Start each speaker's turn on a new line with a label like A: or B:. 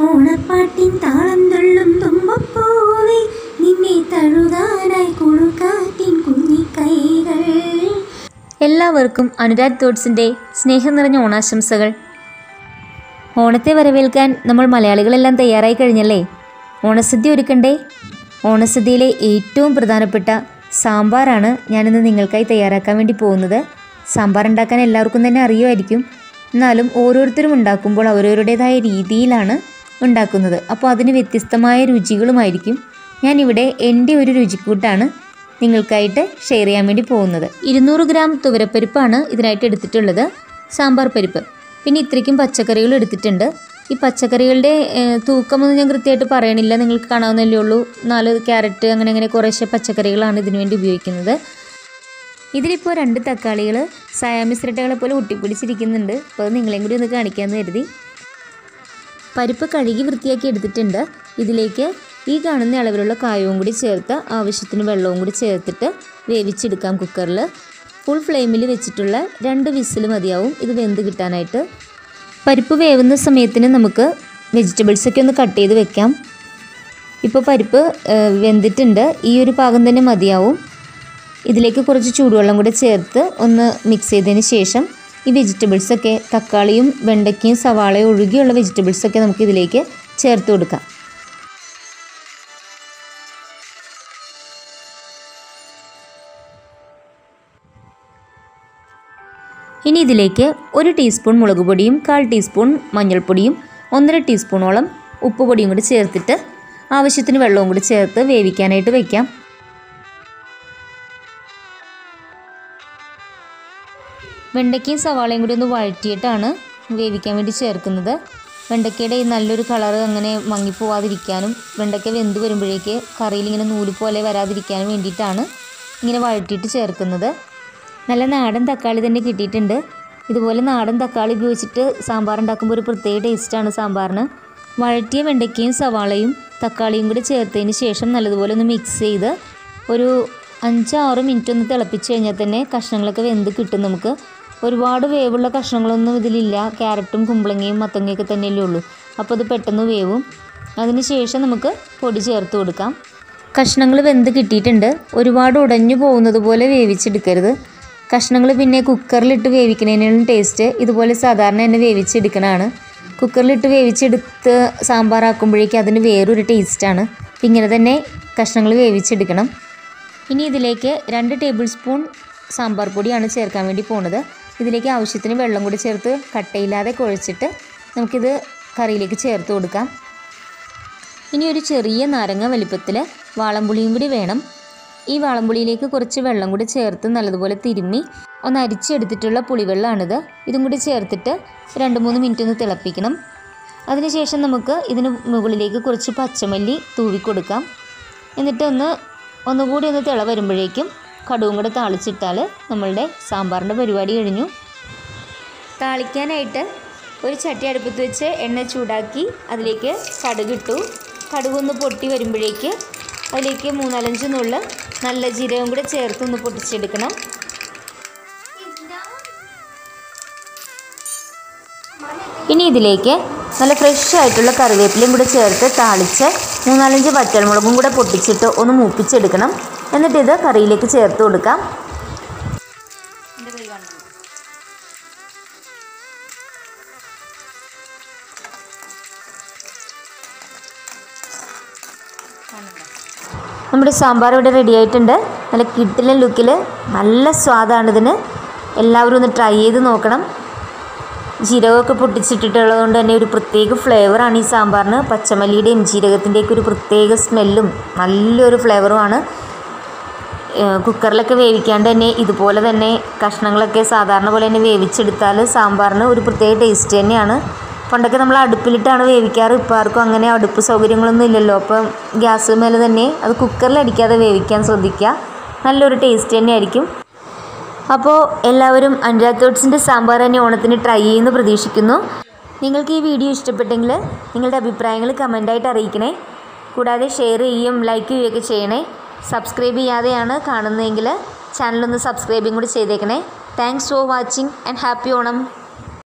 A: ഓണപ്പാട്ടിൻ താളം തുള്ളും തുമ്പപ്പൂവേ നിന്നെ തഴുകാനായി കൊടുക്കാറ്റിൻ കുഞ്ഞിക്കൈകൾ.
B: എല്ലാവർക്കും അനുരാഗ് തോട്ട്സിൻ്റെ സ്നേഹം നിറഞ്ഞ ഓണാശംസകൾ. ഓണത്തെ വരവേൽക്കാൻ നമ്മൾ മലയാളികളെല്ലാം തയ്യാറായി കഴിഞ്ഞല്ലേ? ഓണസദ്യ ഒരുക്കണ്ടേ? ഓണസദ്യയിലെ ഏറ്റവും പ്രധാനപ്പെട്ട സാമ്പാറാണ് ഞാനിന്ന് നിങ്ങൾക്കായി തയ്യാറാക്കാൻ വേണ്ടി പോകുന്നത്. സാമ്പാർ ഉണ്ടാക്കാൻ എല്ലാവർക്കും തന്നെ അറിയുമായിരിക്കും. എന്നാലും ഓരോരുത്തരും ഉണ്ടാക്കുമ്പോൾ അവരവരുടേതായ രീതിയിലാണ് ഉണ്ടാക്കുന്നത്. അപ്പോൾ അതിന് വ്യത്യസ്തമായ രുചികളുമായിരിക്കും. ഞാനിവിടെ എൻ്റെ ഒരു രുചിക്കൂട്ടാണ് നിങ്ങൾക്കായിട്ട് ഷെയർ ചെയ്യാൻ വേണ്ടി പോകുന്നത്. 200 ഗ്രാം തുവരപ്പരിപ്പാണ് ഇതിനായിട്ട് എടുത്തിട്ടുള്ളത്, സാമ്പാർ പരിപ്പ്. പിന്നെ ഇത്രയ്ക്കും പച്ചക്കറികൾ എടുത്തിട്ടുണ്ട്. ഈ പച്ചക്കറികളുടെ തൂക്കമൊന്നും ഞാൻ കൃത്യമായിട്ട് പറയണില്ല, നിങ്ങൾക്ക് കാണാവുന്നല്ലേ ഉള്ളൂ. 4 ക്യാരറ്റ് അങ്ങനെ കുറേശ്ശെ പച്ചക്കറികളാണ് ഇതിനു വേണ്ടി ഉപയോഗിക്കുന്നത്. ഇതിലിപ്പോൾ 2 തക്കാളികൾ സയാമീസ് ഇരട്ടകളെ പോലെ ഒട്ടിപ്പിടിച്ചിരിക്കുന്നുണ്ട്. അപ്പോൾ അത് നിങ്ങളെയും കൂടി ഒന്ന് കാണിക്കാമെന്ന് കരുതി. പരിപ്പ് കഴുകി വൃത്തിയാക്കി എടുത്തിട്ടുണ്ട്. ഇതിലേക്ക് ഈ കാണുന്ന അളവിലുള്ള കായവും കൂടി ചേർത്ത് ആവശ്യത്തിന് വെള്ളവും കൂടി ചേർത്തിട്ട് വേവിച്ചെടുക്കാം കുക്കറിൽ. ഫുൾ ഫ്ലെയിമിൽ വെച്ചിട്ടുള്ള 2 വിസിൽ മതിയാവും ഇത് വെന്ത് കിട്ടാനായിട്ട്. പരിപ്പ് വേവുന്ന സമയത്തിന് നമുക്ക് വെജിറ്റബിൾസൊക്കെ ഒന്ന് കട്ട് ചെയ്ത് വെക്കാം. ഇപ്പോൾ പരിപ്പ് വെന്തിട്ടുണ്ട്. ഈ ഒരു പാകം തന്നെ മതിയാവും. ഇതിലേക്ക് കുറച്ച് ചൂടുവെള്ളം കൂടി ചേർത്ത് ഒന്ന് മിക്സ് ചെയ്തതിന് ശേഷം ഈ വെജിറ്റബിൾസൊക്കെ, തക്കാളിയും വെണ്ടയ്ക്കയും സവാളയും ഒഴികെയുള്ള വെജിറ്റബിൾസൊക്കെ നമുക്ക് ഇതിലേക്ക് ചേർത്ത് കൊടുക്കാം. ഇനി ഇതിലേക്ക് 1 ടീസ്പൂൺ മുളക് പൊടിയും 1/4 ടീസ്പൂൺ മഞ്ഞൾപ്പൊടിയും 1.5 ടീസ്പൂണോളം ഉപ്പ് പൊടിയും കൂടി ചേർത്തിട്ട് ആവശ്യത്തിന് വെള്ളവും കൂടി ചേർത്ത് വേവിക്കാനായിട്ട് വയ്ക്കാം. വെണ്ടയ്ക്കയും സവാളയും കൂടി ഒന്ന് വഴറ്റിയിട്ടാണ് വേവിക്കാൻ വേണ്ടി ചേർക്കുന്നത്. വെണ്ടയ്ക്കയുടെ ഈ നല്ലൊരു കളറ് അങ്ങനെ മങ്ങിപ്പോവാതിരിക്കാനും വെണ്ടയ്ക്ക വെന്ത് വരുമ്പോഴേക്ക് കറിയിൽ ഇങ്ങനെ നൂല് പോലെ വരാതിരിക്കാനും വേണ്ടിയിട്ടാണ് ഇങ്ങനെ വഴറ്റിയിട്ട് ചേർക്കുന്നത്. നല്ല നാടൻ തക്കാളി തന്നെ കിട്ടിയിട്ടുണ്ട്. ഇതുപോലെ നാടൻ തക്കാളി ഉപയോഗിച്ചിട്ട് സാമ്പാർ ഉണ്ടാക്കുമ്പോൾ ഒരു പ്രത്യേക ടേസ്റ്റാണ് സാമ്പാറിന്. വഴറ്റിയ വെണ്ടയ്ക്കയും സവാളയും തക്കാളിയും കൂടി ചേർത്തതിന് ശേഷം നല്ലതുപോലെ ഒന്ന് മിക്സ് ചെയ്ത് ഒരു 5-6 മിനിറ്റ് ഒന്ന് തിളപ്പിച്ച് കഴിഞ്ഞാൽ തന്നെ കഷ്ണങ്ങളൊക്കെ വെന്ത് കിട്ടും. നമുക്ക് ഒരുപാട് വേവുള്ള കഷ്ണങ്ങളൊന്നും ഇതിലില്ല. ക്യാരറ്റും കുമ്പളങ്ങയും മത്തങ്ങയൊക്കെ തന്നെയല്ലേ ഉള്ളൂ. അപ്പോൾ അത് പെട്ടെന്ന് വേവും. അതിന് ശേഷം നമുക്ക് പൊടി ചേർത്ത് കൊടുക്കാം. കഷ്ണങ്ങൾ വെന്ത് കിട്ടിയിട്ടുണ്ട്. ഒരുപാട് ഉടഞ്ഞു പോകുന്നത് പോലെ വേവിച്ചെടുക്കരുത്. കഷ്ണങ്ങൾ പിന്നെ കുക്കറിലിട്ട് വേവിക്കുന്നതിനും ടേസ്റ്റ് ഇതുപോലെ സാധാരണ തന്നെ വേവിച്ചെടുക്കണതാണ്. കുക്കറിലിട്ട് വേവിച്ചെടുത്ത് സാമ്പാറാക്കുമ്പോഴേക്കും അതിന് വേറൊരു ടേസ്റ്റാണ്. ഇങ്ങനെ തന്നെ കഷ്ണങ്ങൾ വേവിച്ചെടുക്കണം. ഇനി ഇതിലേക്ക് 2 ടേബിൾ സ്പൂൺ സാമ്പാർ പൊടിയാണ് ചേർക്കാൻ വേണ്ടി പോകുന്നത്. ഇതിലേക്ക് ആവശ്യത്തിന് വെള്ളം കൂടി ചേർത്ത് കട്ടയില്ലാതെ കുഴച്ചിട്ട് നമുക്കിത് കറിയിലേക്ക് ചേർത്ത് കൊടുക്കാം. ഇനി ഒരു ചെറിയ നാരങ്ങ വലിപ്പത്തിൽ വാളംപുളിയും കൂടി വേണം. ഈ വാളംപുളിയിലേക്ക് കുറച്ച് വെള്ളം കൂടി ചേർത്ത് നല്ലതുപോലെ തിരുമ്മി ഒന്ന് അരിച്ചെടുത്തിട്ടുള്ള പുളിവെള്ളമാണിത്. ഇതും കൂടി ചേർത്തിട്ട് 2-3 മിനിറ്റ് ഒന്ന് തിളപ്പിക്കണം. അതിനുശേഷം നമുക്ക് ഇതിന് മുകളിലേക്ക് കുറച്ച് പച്ചമല്ലി തൂവിക്കൊടുക്കാം. എന്നിട്ട് ഒന്നുകൂടി ഒന്ന് തിള വരുമ്പോഴേക്കും കടുവും കൂടെ താളിച്ചിട്ടാൽ നമ്മളുടെ സാമ്പാറിൻ്റെ പരിപാടി കഴിഞ്ഞു. താളിക്കാനായിട്ട് ഒരു ചട്ടി അടുപ്പത്ത് വെച്ച് എണ്ണ ചൂടാക്കി അതിലേക്ക് കടുകിട്ടു. കടുകൊന്ന് പൊട്ടി വരുമ്പോഴേക്ക് അതിലേക്ക് 3-4 നുള്ള് നല്ല ജീരകം കൂടെ ചേർത്തൊന്ന് പൊട്ടിച്ചെടുക്കണം. ഇനി ഇതിലേക്ക് നല്ല ഫ്രഷ് ആയിട്ടുള്ള കറിവേപ്പിലയും കൂടെ ചേർത്ത് താളിച്ച് 3-4 വറ്റൽമുളകും കൂടെ പൊട്ടിച്ചിട്ട് ഒന്ന് മൂപ്പിച്ചെടുക്കണം. എന്നിട്ട് ഇത് കറിയിലേക്ക് ചേർത്ത് കൊടുക്കാം. നമ്മുടെ സാമ്പാർ ഇവിടെ റെഡി ആയിട്ടുണ്ട്. നല്ല കിടിലൻ ലുക്കിൽ നല്ല സ്വാദാണിതിന്. എല്ലാവരും ഒന്ന് ട്രൈ ചെയ്ത് നോക്കണം. ജീരകമൊക്കെ പൊട്ടിച്ചിട്ടിട്ടുള്ളത് കൊണ്ട് തന്നെ ഒരു പ്രത്യേക ഫ്ലേവറാണ് ഈ സാമ്പാറിന്. പച്ചമല്ലിയുടെയും ജീരകത്തിൻ്റെയൊക്കെ ഒരു പ്രത്യേക സ്മെല്ലും നല്ലൊരു ഫ്ലേവറുമാണ്. കുക്കറിലൊക്കെ വേവിക്കാണ്ട് തന്നെ ഇതുപോലെ തന്നെ കഷ്ണങ്ങളൊക്കെ സാധാരണ പോലെ തന്നെ വേവിച്ചെടുത്താൽ സാമ്പാറിന് ഒരു പ്രത്യേക ടേസ്റ്റ് തന്നെയാണ്. പണ്ടൊക്കെ നമ്മൾ അടുപ്പിലിട്ടാണ് വേവിക്കാറ്. ഇപ്പോൾ ആർക്കും അങ്ങനെ അടുപ്പ് സൗകര്യങ്ങളൊന്നും ഇല്ലല്ലോ. അപ്പം ഗ്യാസ് മേലെ തന്നെ അത് കുക്കറിൽ അടിക്കാതെ വേവിക്കാൻ ശ്രദ്ധിക്കുക. നല്ലൊരു ടേസ്റ്റ് തന്നെയായിരിക്കും. അപ്പോൾ എല്ലാവരും അനുരാഗ് തോട്ട്സിൻ്റെ സാമ്പാർ തന്നെ ഓണത്തിന് ട്രൈ ചെയ്യുമെന്ന് പ്രതീക്ഷിക്കുന്നു. നിങ്ങൾക്ക് ഈ വീഡിയോ ഇഷ്ടപ്പെട്ടെങ്കിൽ നിങ്ങളുടെ അഭിപ്രായങ്ങൾ കമൻറ്റായിട്ട് അറിയിക്കണേ. കൂടാതെ ഷെയർ ചെയ്യുകയും ലൈക്ക് ചെയ്യുകയൊക്കെ ചെയ്യണേ. സബ്സ്ക്രൈബ് ചെയ്യാതെയാണ് കാണുന്നതെങ്കിൽ ചാനലൊന്ന് സബ്സ്ക്രൈബും കൂടി ചെയ്തേക്കണേ. Thanks for watching and happy Onam.